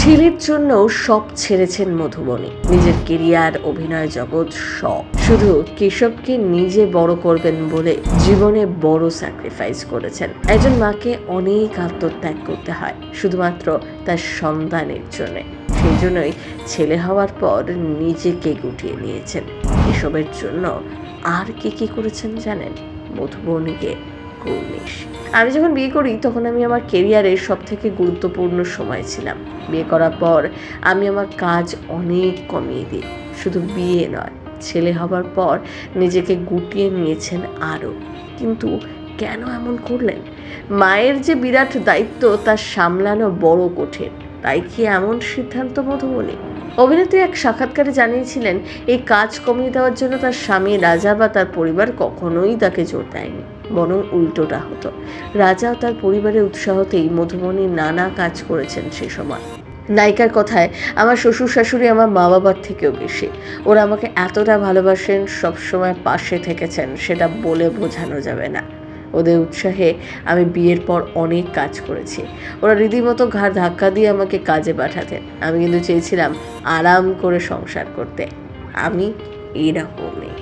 ছেলের জন্য সব ছেড়েছেন মধুবনী। নিজের কেরিয়ার, অভিনয় জগৎ সব। শুধু কেশবকে নিজে বড় করবেন বলে জীবনে বড় স্যাক্রিফাইস করেছেন। একজন মাকে অনেক আত্মত্যাগ করতে হয় শুধুমাত্র তার সন্তানের জন্য। সেই জন্যই ছেলে হওয়ার পর নিজেকে গুটিয়ে নিয়েছেন। এসবের জন্য আর কি করেছেন জানেন? মধুবনীকে কর্নিশ। আমি যখন বিয়ে করি তখন আমি আমার কেরিয়ারের সব থেকে গুরুত্বপূর্ণ সময় ছিলাম। বিয়ে করার পর আমি আমার কাজ অনেক কমিয়ে দিই। শুধু বিয়ে নয়, ছেলে হবার পর নিজেকে গুটিয়ে নিয়েছেন আরও। কিন্তু কেন এমন করলেন? মায়ের যে বিরাট দায়িত্ব তা সামলানো বড় কঠিন, তাই কি এমন সিদ্ধান্ত মধুবনী? অভিনেত্রী এক সাক্ষাৎকারে জানিয়েছিলেন এই কাজ কমিয়ে দেওয়ার জন্য তার স্বামী রাজা বা তার পরিবার কখনোই তাকে জোর দেয়নি, বরং উল্টোটা হতো। রাজা ও তার পরিবারের উৎসাহতেই মধুবনী নানা কাজ করেছেন সে সময়। নায়িকার কথায়, আমার শ্বশুর শাশুড়ি আমার মা বাবার থেকেও বেশি। ওরা আমাকে এতটা ভালোবাসেন, সবসময় পাশে থেকেছেন, সেটা বলে বোঝানো যাবে না। ওদের উৎসাহে আমি বিয়ের পর অনেক কাজ করেছি। ওরা রীতিমতো ঘাড় ধাক্কা দিয়ে আমাকে কাজে পাঠাতেন। আমি কিন্তু চেয়েছিলাম আরাম করে সংসার করতে। আমি এরকমই।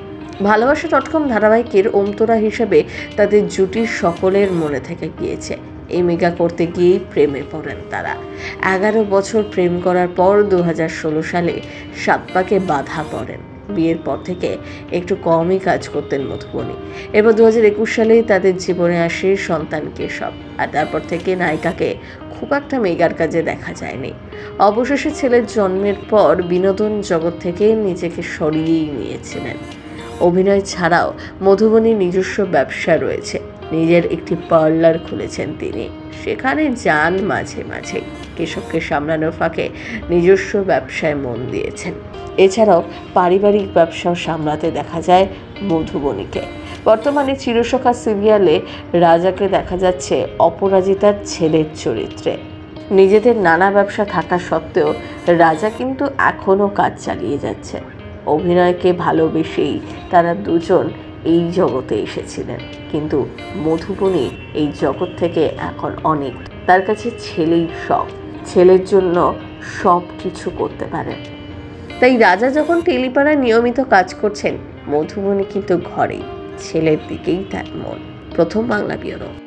ভালোবাসা.com ধারাবাহিকের অন্তরা হিসেবে তাদের জুটির সকলের মনে থেকে গিয়েছে। এই মেগা করতে গিয়েই প্রেমে পড়েন তারা। 11 বছর প্রেম করার পর 2016 সালে সাতপাকে বাধা পড়েন। বিয়ের পর থেকে একটু কমই কাজ করতেন মধুবনী। এরপর 2021 সালেই তাদের জীবনে আসে সন্তান কেশব। আর তারপর থেকে নায়িকাকে খুব একটা মেগার কাজে দেখা যায়নি। অবশেষে ছেলের জন্মের পর বিনোদন জগৎ থেকে নিজেকে সরিয়েই নিয়েছিলেন। অভিনয় ছাড়াও মধুবনীর নিজস্ব ব্যবসা রয়েছে। নিজের একটি পার্লার খুলেছেন তিনি, সেখানে যান মাঝে মাঝে। কেশবকে সামলানোর ফাঁকে নিজস্ব ব্যবসায় মন দিয়েছেন। এছাড়াও পারিবারিক ব্যবসাও সামলাতে দেখা যায় মধুবনীকে। বর্তমানে চিরসখা সিরিয়ালে রাজাকে দেখা যাচ্ছে অপরাজিতার ছেলের চরিত্রে। নিজেদের নানা ব্যবসা থাকা সত্ত্বেও রাজা কিন্তু এখনও কাজ চালিয়ে যাচ্ছে। অভিনয়কে ভালোবেসেই তারা দুজন এই জগতে এসেছিলেন, কিন্তু মধুবনী এই জগৎ থেকে এখন অনেক। তার কাছে ছেলেই সব। ছেলের জন্য সব কিছু করতে পারেন। তাই রাজা যখন টেলিপাড়ায় নিয়মিত কাজ করছেন, মধুবনী কিন্তু ঘরেই। ছেলের দিকেই তার মন। প্রথম বাংলা ব্যুরো।